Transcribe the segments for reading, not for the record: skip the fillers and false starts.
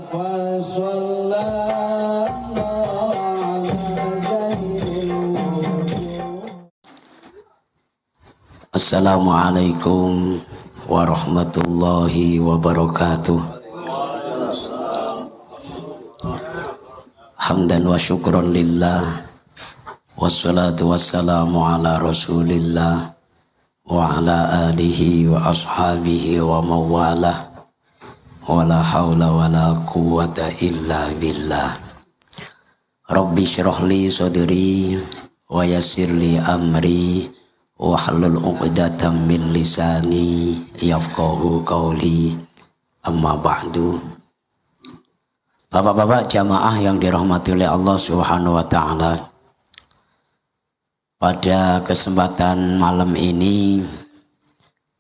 Assalamualaikum warahmatullahi wabarakatuh. Hamdan wa syukron lillah, wassalatu wassalamu ala rasulillah wa ala alihi wa ashabihi wa mawalah, wa la hawla wa la quwwata illa billah. Rabbi syrah li sadri wa yassir li amri wahlul 'uqdatam min lisani yafqahu qawli. Amma ba'du. Bapak-bapak jamaah yang dirahmati oleh Allah Subhanahu wa taala, pada kesempatan malam ini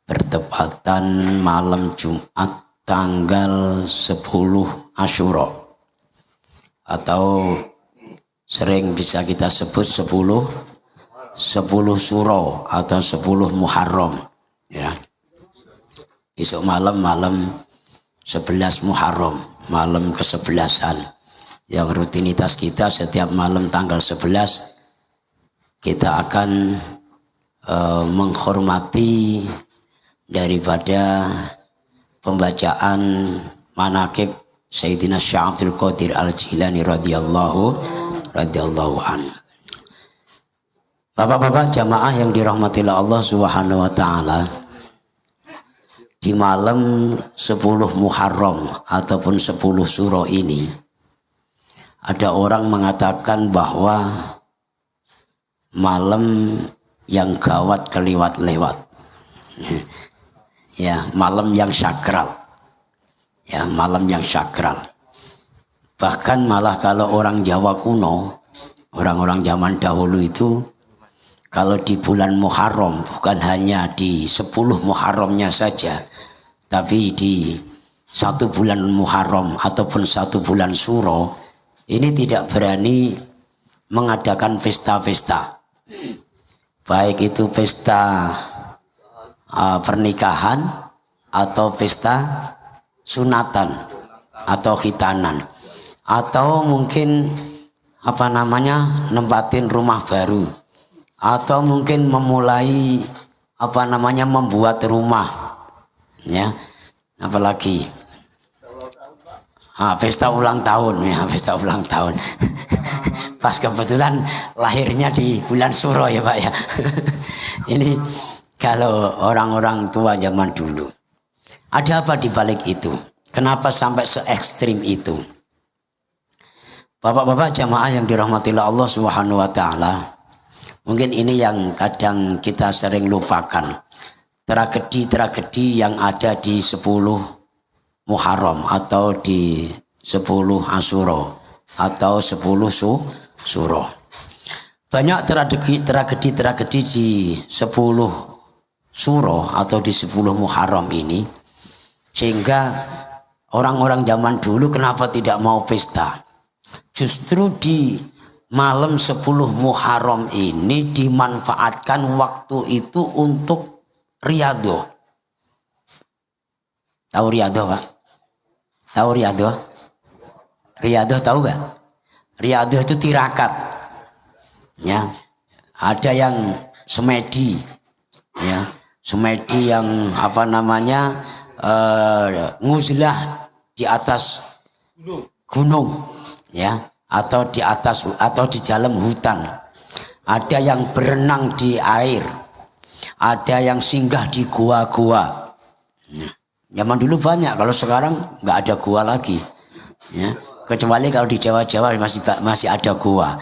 bertepatan malam Jumat tanggal 10 Asyura, atau sering bisa kita sebut 10 Suro atau 10 Muharram, ya. Besok malam 11 Muharram, malam ke-11an, yang rutinitas kita setiap malam tanggal 11 kita akan menghormati daripada pembacaan manaqib Sayyidina Syekh Abdul Qadir Al-Jilani radhiyallahu anhu. Bapak-bapak jamaah yang dirahmati Allah Subhanahu wa taala, di malam 10 Muharram ataupun 10 Suro ini ada orang mengatakan bahwa malam yang gawat keliwat-lewat, ya, malam yang sakral, ya, malam yang sakral. Bahkan malah kalau orang Jawa kuno, orang-orang zaman dahulu itu, kalau di bulan Muharram, bukan hanya di 10 Muharramnya saja, tapi di 1 bulan Muharram ataupun 1 bulan Suro ini tidak berani mengadakan pesta-pesta, baik itu pesta pernikahan atau pesta sunatan atau khitanan, atau mungkin nempatin rumah baru, atau mungkin memulai membuat rumah, ya, apalagi pesta ulang tahun, ya, pesta ulang tahun. Pas kebetulan lahirnya di bulan Suro, ya Pak, ya. Ini kalau orang-orang tua zaman dulu. Ada apa di balik itu? Kenapa sampai se ekstrim itu? Bapak-bapak jamaah yang dirahmati Allah Subhanahu wa taala, mungkin ini yang kadang kita sering lupakan. Tragedi-tragedi yang ada di 10 Muharram atau di 10 Asyura atau 10 Suro. Banyak tragedi-tragedi di 10 Suro atau di 10 Muharram ini, sehingga orang-orang zaman dulu kenapa tidak mau pesta? Justru di malam 10 Muharram ini dimanfaatkan waktu itu untuk riyadhah. Tahu riyadhah, Pak? Tahu riyadhah? Riyadhah tahu gak? Riyadhah itu tirakat, ya. Ada yang semedi, ya, semedi yang nguzlah di atas gunung, ya, atau di atas atau di dalam hutan. Ada yang berenang di air, ada yang singgah di gua-gua. Zaman dulu banyak, kalau sekarang nggak ada gua lagi, ya. Kecuali kalau di Jawa-Jawa masih ada gua.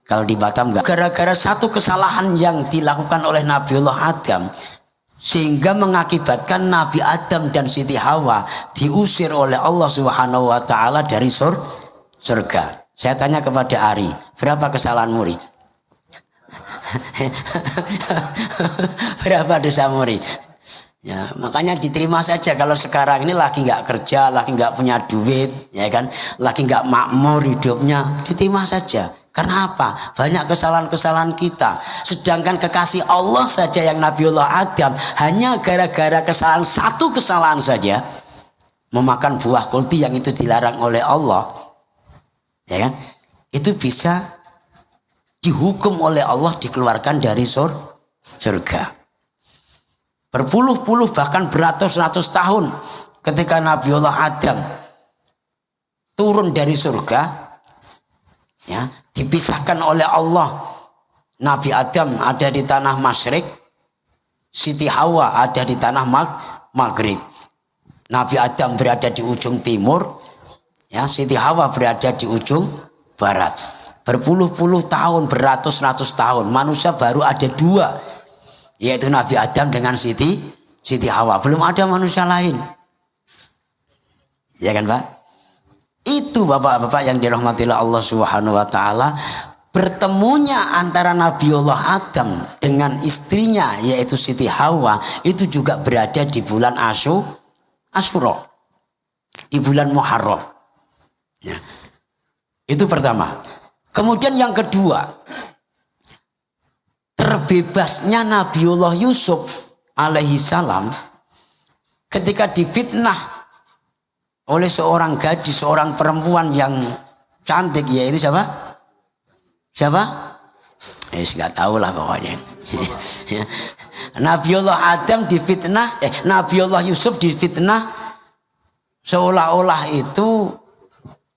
Kalau di Batam nggak. Gara-gara satu kesalahan yang dilakukan oleh Nabiullah Adam, sehingga mengakibatkan Nabi Adam dan Siti Hawa diusir oleh Allah Subhanahu wa taala dari surga. Saya tanya kepada Ari, berapa kesalahan Muri? Berapa dosa Muri? Ya, makanya diterima saja. Kalau sekarang ini lagi nggak kerja, lagi nggak punya duit, ya kan, lagi nggak makmur hidupnya, diterima saja. Karena apa? Banyak kesalahan-kesalahan kita. Sedangkan kekasih Allah saja yang Nabiullah Adam, hanya gara-gara satu kesalahan saja, memakan buah kulti yang itu dilarang oleh Allah, ya kan? Itu bisa dihukum oleh Allah, dikeluarkan dari surga. Berpuluh-puluh bahkan beratus-ratus tahun ketika Nabiullah Adam turun dari surga, ya, dipisahkan oleh Allah. Nabi Adam ada di tanah Masyrik, Siti Hawa ada di tanah Maghrib. Nabi Adam berada di ujung timur, ya, Siti Hawa berada di ujung barat. Berpuluh-puluh tahun, beratus-ratus tahun, manusia baru ada dua, yaitu Nabi Adam dengan Siti Hawa. Belum ada manusia lain, ya kan Pak? Itu bapak-bapak yang dirahmati Allah Subhanahu wa taala, bertemunya antara Nabiullah Adam dengan istrinya yaitu Siti Hawa itu juga berada di bulan Asyura, di bulan Muharram. Ya. Itu pertama. Kemudian yang kedua, terbebasnya Nabiullah Yusuf alaihi salam ketika difitnah oleh seorang gadis, seorang perempuan yang cantik, yaitu siapa? Nggak tahu lah pokoknya. Nabiullah Adam difitnah, Nabiullah Yusuf difitnah seolah-olah itu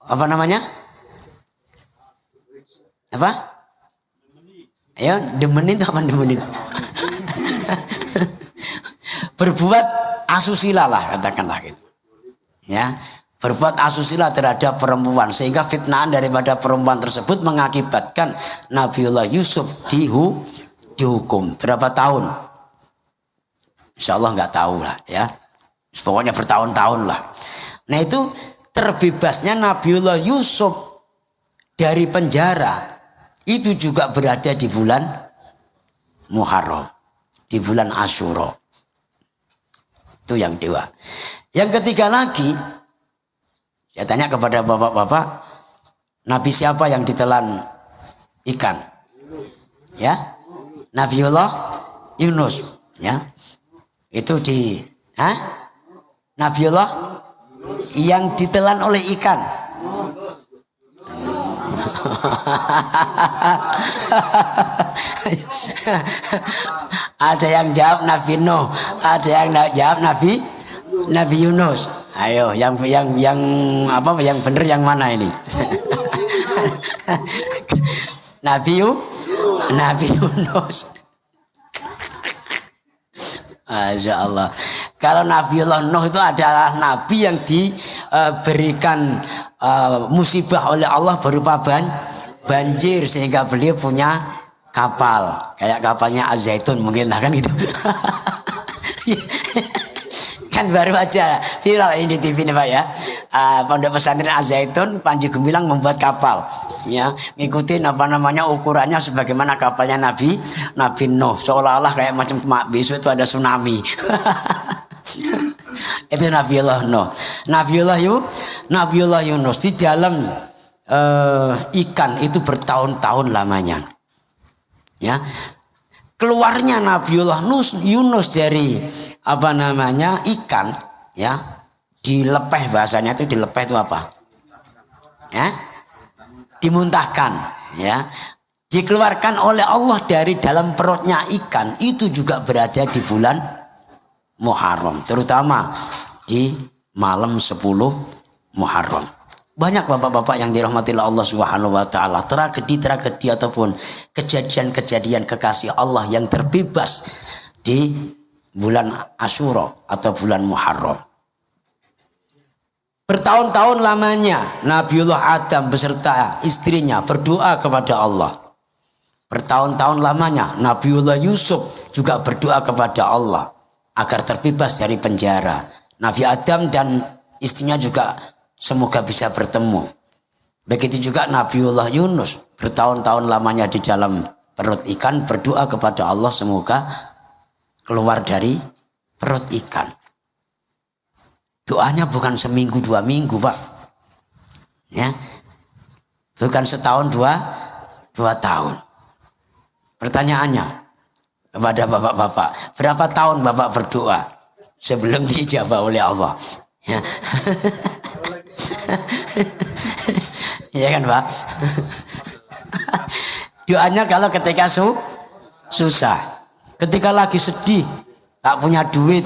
apa namanya? Apa? Ya, demenin itu apa demenin? Berbuat asusila lah, katakanlah gitu. Ya, berbuat asusila terhadap perempuan sehingga fitnahan daripada perempuan tersebut mengakibatkan Nabiullah Yusuf dihukum berapa tahun? Insya Allah nggak tahu lah ya, pokoknya bertahun-tahun lah. Nah itu terbebasnya Nabiullah Yusuf dari penjara itu juga berada di bulan Muharram, di bulan Asyura. Itu yang dua. Yang ketiga lagi, saya tanya kepada bapak-bapak, Nabi siapa yang ditelan ikan? Ya, Nabiullah Yunus. Ya, itu Nabiullah yang ditelan oleh ikan. Ada yang jawab Nabi Nuh, ada yang jawab Nabi Yunus. Ayo, yang apa? Yang benar yang mana ini? Nabi Yunus. Masya Allah. Kalau Nabiullah Nuh itu adalah nabi yang diberikan musibah oleh Allah berupa banjir sehingga beliau punya kapal, kayak kapalnya Az-Zaitun mungkin lah kan gitu. Kan baru aja viral ini di TV nih Pak ya. Pondok pesantren Az-Zaitun Panji Gumilang membuat kapal, ya, ngikutin apa namanya ukurannya sebagaimana kapalnya Nabi Nuh, seolah-olah kayak macam besok itu ada tsunami. Itu Nabiullah Nuh. Nabiullah Yunus di dalam ikan itu bertahun-tahun lamanya, ya. Keluarnya Nabiullah Yunus dari apa namanya ikan, ya, dilepeh, bahasanya itu dilepeh itu apa? Ya, dimuntahkan, ya, dikeluarkan oleh Allah dari dalam perutnya ikan itu juga berada di bulan Muharram, terutama di malam 10 Muharram. Banyak bapak-bapak yang dirahmati Allah Subhanahu wa taala, tragedi-tragedi ataupun kejadian-kejadian kekasih Allah yang terbebas di bulan Asyura atau bulan Muharram. Bertahun-tahun lamanya Nabiullah Adam beserta istrinya berdoa kepada Allah. Bertahun-tahun lamanya Nabiullah Yusuf juga berdoa kepada Allah agar terbebas dari penjara. Nabi Adam dan istrinya juga semoga bisa bertemu. Begitu juga Nabiullah Yunus bertahun-tahun lamanya di dalam perut ikan berdoa kepada Allah semoga keluar dari perut ikan. Doanya bukan seminggu 2 minggu Pak, ya, bukan setahun 2 tahun. Pertanyaannya kepada bapak-bapak, berapa tahun bapak berdoa sebelum dijawab oleh Allah? Ya. Iya kan Pak? Doanya kalau ketika susah, ketika lagi sedih, tak punya duit,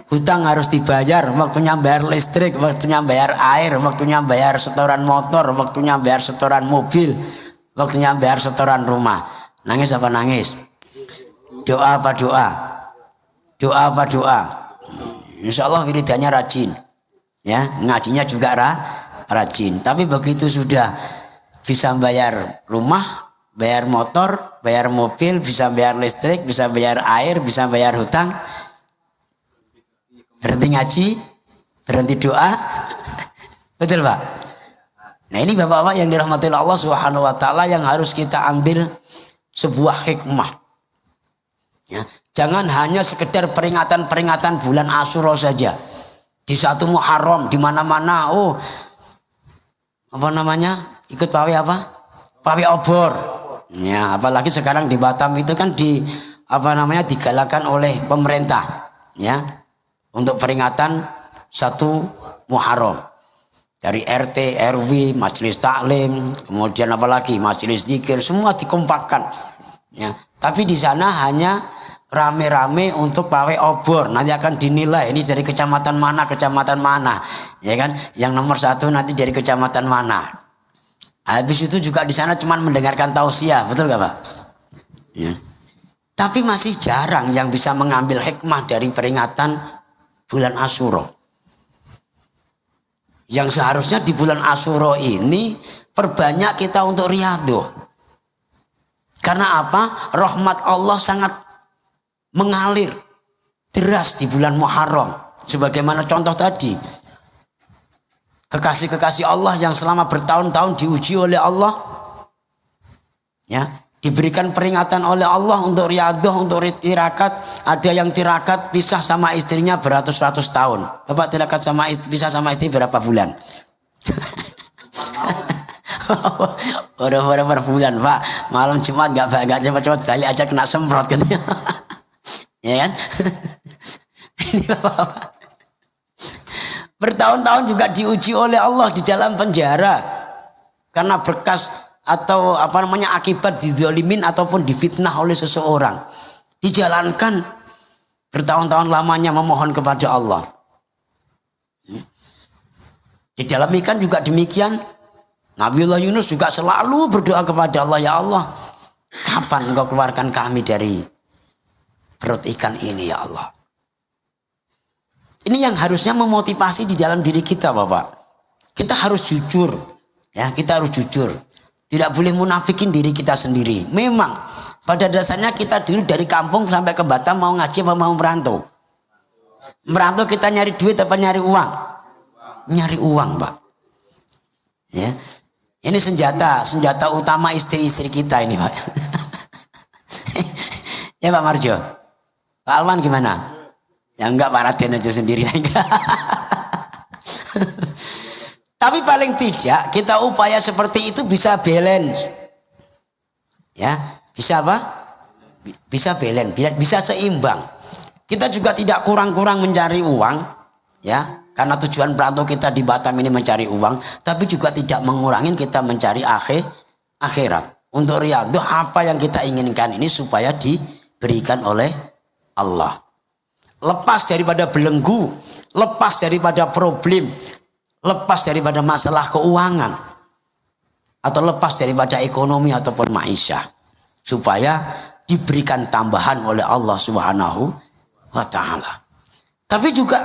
hutang harus dibayar, waktunya bayar listrik, waktunya bayar air, waktunya bayar setoran motor, waktunya bayar setoran mobil, waktunya bayar setoran rumah. Nangis apa nangis? Doa apa doa? Doa apa doa? Insya Allah wiridannya rajin, ya ngajinya juga rajin. Tapi begitu sudah bisa bayar rumah, bayar motor, bayar mobil, bisa bayar listrik, bisa bayar air, bisa bayar hutang, berhenti ngaji, berhenti doa. Betul Pak? Nah ini bapak-bapak yang dirahmati Allah Subhanahu wa taala yang harus kita ambil sebuah hikmah. Ya, jangan hanya sekedar peringatan-peringatan bulan Asyura saja. Di satu Muharram di mana-mana apa namanya? Ikut pawai apa? Pawai obor. Ya, apalagi sekarang di Batam itu kan digalakkan oleh pemerintah, ya, untuk peringatan satu Muharram. Dari RT, RW, majelis taklim, kemudian apalagi majelis zikir, semua dikompakkan. Ya, tapi di sana hanya rame-rame untuk pawai obor. Nanti akan dinilai ini dari kecamatan mana, ya kan? Yang nomor 1 nanti dari kecamatan mana. Habis itu juga di sana cuma mendengarkan tausiah, betul gak Pak? Ya. Tapi masih jarang yang bisa mengambil hikmah dari peringatan bulan Asyura. Yang seharusnya di bulan Asyura ini perbanyak kita untuk riyadhah. Karena apa? Rahmat Allah sangat mengalir deras di bulan Muharram. Sebagaimana contoh tadi, kekasih-kekasih Allah yang selama bertahun-tahun diuji oleh Allah, ya, diberikan peringatan oleh Allah untuk riyadhah, untuk tirakat. Ada yang tirakat pisah sama istrinya beratus-ratus tahun. Bapak tirakat pisah sama istri berapa bulan? Udah bulan Pak. Malam Jumat nggak cepat-cepat balik aja kena semprot gitu. Ya kan? Ini Bapak. Bertahun-tahun juga diuji oleh Allah di dalam penjara karena berkas atau akibat dizalimin ataupun difitnah oleh seseorang. Dijalankan bertahun-tahun lamanya memohon kepada Allah. Di dalam ikan juga demikian. Nabiullah Yunus juga selalu berdoa kepada Allah, ya Allah, kapan engkau keluarkan kami dari perut ikan ini ya Allah. Ini yang harusnya memotivasi di dalam diri kita Bapak. Kita harus jujur. Ya, kita harus jujur. Tidak boleh munafikin diri kita sendiri. Memang pada dasarnya kita dulu dari kampung sampai ke Batam mau ngaji apa mau merantau? Merantau kita nyari duit apa nyari uang? Nyari uang Pak. Ya. Ini senjata utama istri-istri kita ini Pak. Ya Pak Marjo. Pak Alman gimana? Ya enggak, Pak Raden aja sendiri. Tapi paling tidak kita upaya seperti itu bisa balance. Ya, bisa apa? Bisa balance, bisa seimbang. Kita juga tidak kurang-kurang mencari uang, ya. Karena tujuan perantau kita di Batam ini mencari uang, tapi juga tidak mengurangi kita mencari akhirat. Untuk riyadhah apa yang kita inginkan ini supaya diberikan oleh Allah. Lepas daripada belenggu, lepas daripada problem, lepas daripada masalah keuangan, atau lepas daripada ekonomi ataupun ma'isyah, supaya diberikan tambahan oleh Allah Subhanahu wa ta'ala. Tapi juga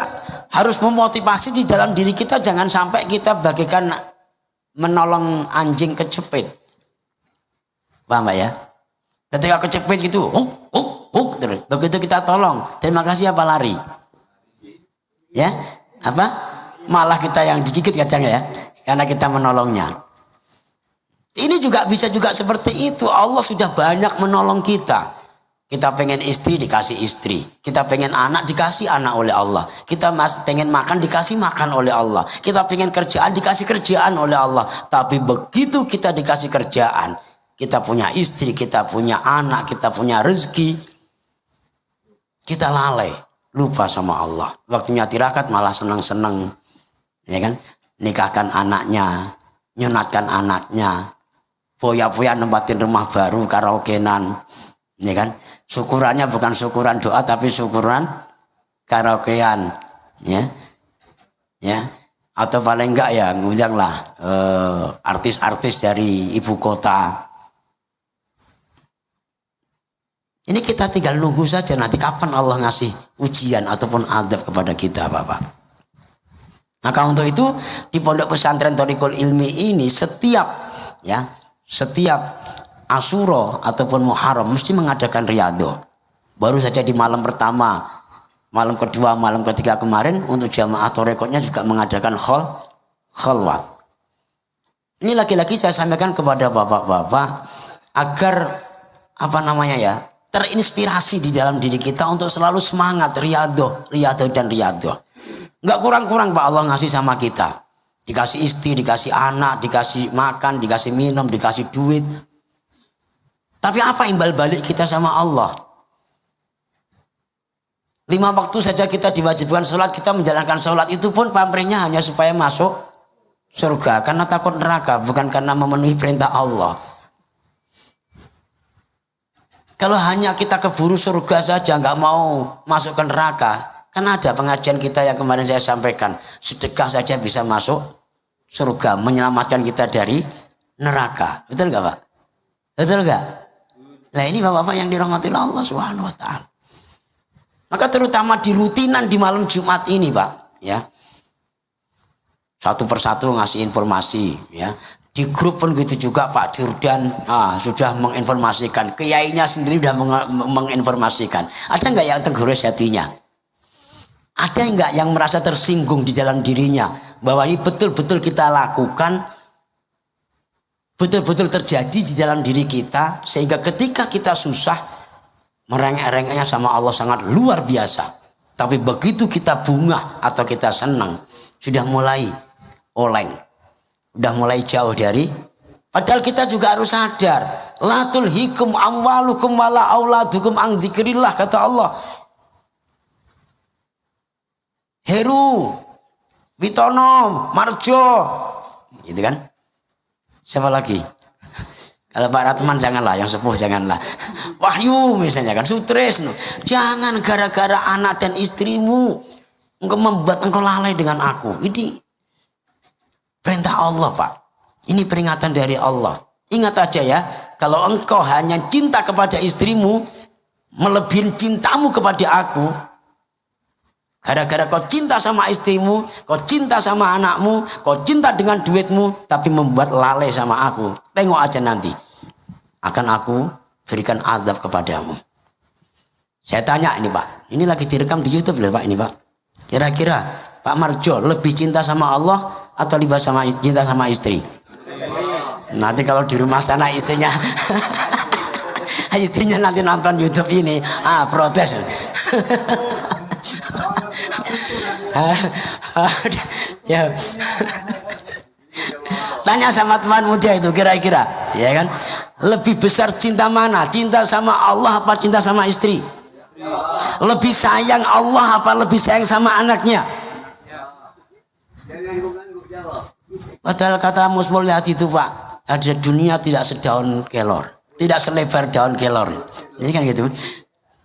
harus memotivasi di dalam diri kita, jangan sampai kita bagaikan menolong anjing kecepit. Paham Pak ya? Ketika kecepit gitu, terus begitu kita tolong, terima kasih apa lari? Ya, apa? Malah kita yang digigit kadang ya, karena kita menolongnya. Ini juga bisa juga seperti itu. Allah sudah banyak menolong kita. Kita pengen istri dikasih istri, kita pengen anak dikasih anak oleh Allah, kita pengen makan dikasih makan oleh Allah, kita pengen kerjaan dikasih kerjaan oleh Allah. Tapi begitu kita dikasih kerjaan, kita punya istri, kita punya anak, kita punya rezeki, kita lalai, lupa sama Allah. Waktunya tirakat malah senang-senang, ya kan? Nikahkan anaknya, nyunatkan anaknya, foya-foya nempatin rumah baru, karaokean, ya kan? Syukurannya bukan syukuran doa tapi syukuran karaokean, ya, ya. Atau paling enggak ya ngundanglah artis-artis dari ibu kota. Ini kita tinggal nunggu saja nanti kapan Allah ngasih ujian ataupun adab kepada kita, Bapak. Maka untuk itu di Pondok Pesantren Thoriqul Ilmi ini setiap Asyura ataupun Muharram mesti mengadakan riyadhah. Baru saja di malam pertama, malam kedua, malam ketiga kemarin untuk jamaah thariqatnya juga mengadakan khalwat. Ini lagi-lagi saya sampaikan kepada bapak-bapak agar terinspirasi di dalam diri kita untuk selalu semangat riyadhah dan riyadhah. Enggak kurang-kurang Pak Allah ngasih sama kita. Dikasih istri, dikasih anak, dikasih makan, dikasih minum, dikasih duit. Tapi apa imbal balik kita sama Allah? 5 waktu saja kita diwajibkan sholat, kita menjalankan sholat itu pun pamrihnya hanya supaya masuk surga. Karena takut neraka, bukan karena memenuhi perintah Allah. Kalau hanya kita keburu surga saja, nggak mau masuk ke neraka. Kan ada pengajian kita yang kemarin saya sampaikan. Sedekah saja bisa masuk surga, menyelamatkan kita dari neraka. Betul nggak Pak? Betul nggak? Nah ini bapak-bapak yang dirahmati Allah Subhanahu Wa Taala. Maka terutama di rutinan di malam Jumat ini Pak, ya, satu persatu ngasih informasi, ya. Di grup pun gitu juga Pak Jordan sudah menginformasikan, kiainya sendiri sudah menginformasikan. Ada nggak yang tergores hatinya? Ada enggak yang merasa tersinggung di dalam dirinya bahwa ini betul-betul kita lakukan, betul-betul terjadi di dalam diri kita, sehingga ketika kita susah merengek-rengeknya sama Allah sangat luar biasa. Tapi begitu kita bunga atau kita senang, sudah mulai oleng, sudah mulai jauh dari. Padahal kita juga harus sadar, la tulhikum amwalukum wala auladukum an dzikrillah, kata Allah. Heru, Witono, Marjo, gitu kan? Siapa lagi? Kalau Pak Ratman janganlah, yang sepuh janganlah. Wahyu misalnya kan, Sutresno. Jangan gara-gara anak dan istrimu engkau membuat engkau lalai dengan aku. Ini perintah Allah Pak. Ini peringatan dari Allah. Ingat aja ya, kalau engkau hanya cinta kepada istrimu, melebihi cintamu kepada aku, gara-gara kau cinta sama istrimu, kau cinta sama anakmu, kau cinta dengan duitmu, tapi membuat lalai sama aku. Tengok aja nanti. Akan aku berikan azab kepadamu. Saya tanya ini Pak. Ini lagi direkam di YouTube loh Pak ini Pak. Kira-kira Pak Marjo lebih cinta sama Allah atau lebih cinta sama istri? Nanti kalau di rumah sana istrinya nanti nonton YouTube ini, protes. Ya. Tanya sama teman muda itu kira-kira, ya kan? Lebih besar cinta mana? Cinta sama Allah apa cinta sama istri? Lebih sayang Allah apa lebih sayang sama anaknya? Padahal kata Mus Mulyadi itu Pak, ada dunia tidak sedaun kelor, tidak selebar daun kelor. Ini kan gitu.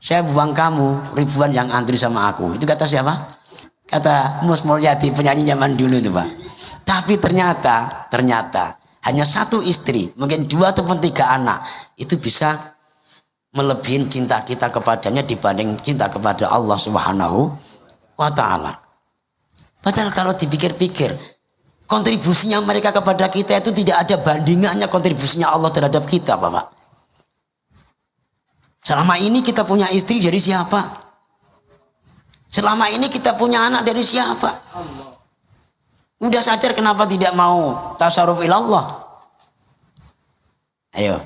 Saya buang kamu, ribuan yang antri sama aku. Itu kata siapa? Kata Mus Mulyadi, penyanyi zaman dulu itu Pak. Tapi ternyata hanya satu istri, mungkin 2 ataupun 3 anak, itu bisa melebihi cinta kita kepadanya dibanding cinta kepada Allah Subhanahu Wa Taala. Padahal kalau dipikir-pikir, kontribusinya mereka kepada kita itu tidak ada bandingannya kontribusinya Allah terhadap kita Bapak. Selama ini kita punya istri dari siapa? Selama ini kita punya anak dari siapa? Udah sadar kenapa tidak mau tasarruf ilallah? Ayo.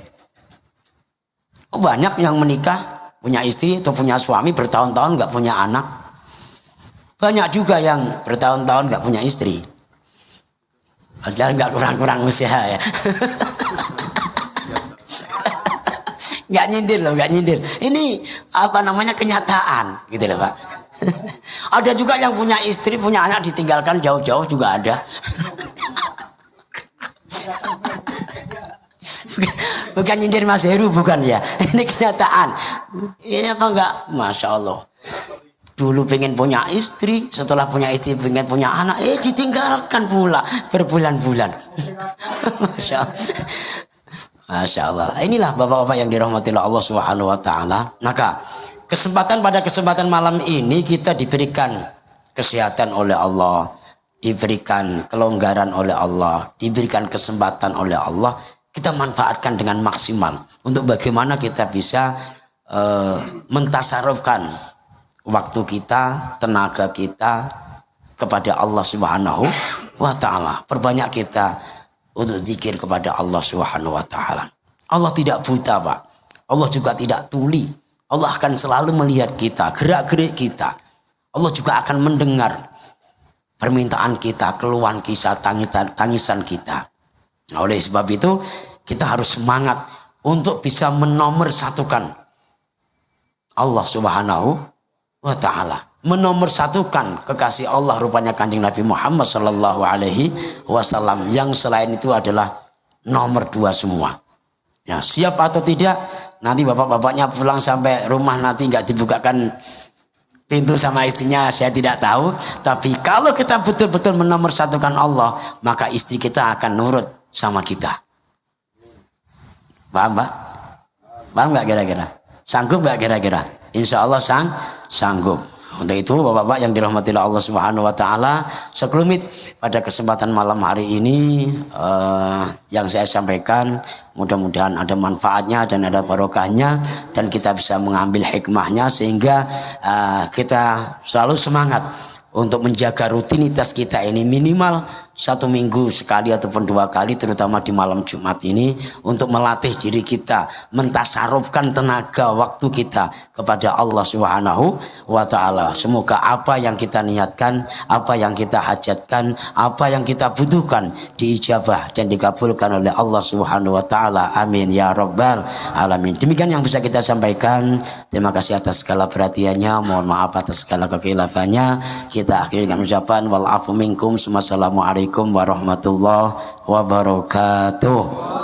Banyak yang menikah, punya istri atau punya suami bertahun-tahun nggak punya anak. Banyak juga yang bertahun-tahun nggak punya istri. Padahal nggak kurang-kurang usaha ya. Nggak nyindir loh, nggak nyindir. Ini kenyataan gitu loh Pak. Ada juga yang punya istri, punya anak ditinggalkan jauh-jauh juga ada. Bukan nyindir Mas Heru, bukan ya. Ini kenyataan. Ini apa enggak? Masya Allah. Dulu pengen punya istri, setelah punya istri pengen punya anak, ditinggalkan pula berbulan-bulan. Masya Allah. Masya Allah. Inilah bapak-bapak yang dirahmati Allah Subhanahu Wa Taala. Maka pada kesempatan malam ini kita diberikan kesehatan oleh Allah, diberikan kelonggaran oleh Allah, diberikan kesempatan oleh Allah. Kita manfaatkan dengan maksimal untuk bagaimana kita bisa mentasarufkan waktu kita, tenaga kita kepada Allah Subhanahu wa Ta'ala. Perbanyak kita untuk zikir kepada Allah Subhanahu wa Ta'ala. Allah tidak buta, Pak. Allah juga tidak tuli. Allah akan selalu melihat kita, gerak-gerik kita. Allah juga akan mendengar permintaan kita, keluhan kita, tangisan kita. Nah, oleh sebab itu kita harus semangat untuk bisa menomorsatukan Allah Subhanahu wa Ta'ala, menomorsatukan kekasih Allah rupanya Kanjeng Nabi Muhammad sallallahu alaihi wasallam, yang selain itu adalah nomor 2 semua. Ya, siap atau tidak nanti bapak-bapaknya pulang sampai rumah nanti nggak dibukakan pintu sama istrinya, saya tidak tahu. Tapi kalau kita betul-betul menomorsatukan Allah, maka istri kita akan nurut sama kita. Paham, Pak? Paham nggak kira-kira? Sanggup nggak kira-kira? Insya Allah sanggup. Untuk itu bapak-bapak yang dirahmati Allah Subhanahu wa Ta'ala, sekelumit pada kesempatan malam hari ini yang saya sampaikan, mudah-mudahan ada manfaatnya dan ada barokahnya, dan kita bisa mengambil hikmahnya sehingga kita selalu semangat untuk menjaga rutinitas kita ini minimal 1 minggu sekali ataupun 2 kali, terutama di malam Jumat ini, untuk melatih diri kita, mentasarufkan tenaga waktu kita kepada Allah Subhanahu wa Ta'ala. Semoga apa yang kita niatkan, apa yang kita hajatkan, apa yang kita butuhkan diijabah dan dikabulkan oleh Allah Subhanahu wa Ta'ala. Amin ya rabbal alamin. Demikian yang bisa kita sampaikan. Terima kasih atas segala perhatiannya, mohon maaf atas segala kekhilafan. Kita akhiri dengan ucapan wal afu minkum. Wassalamualaikum warahmatullahi wabarakatuh.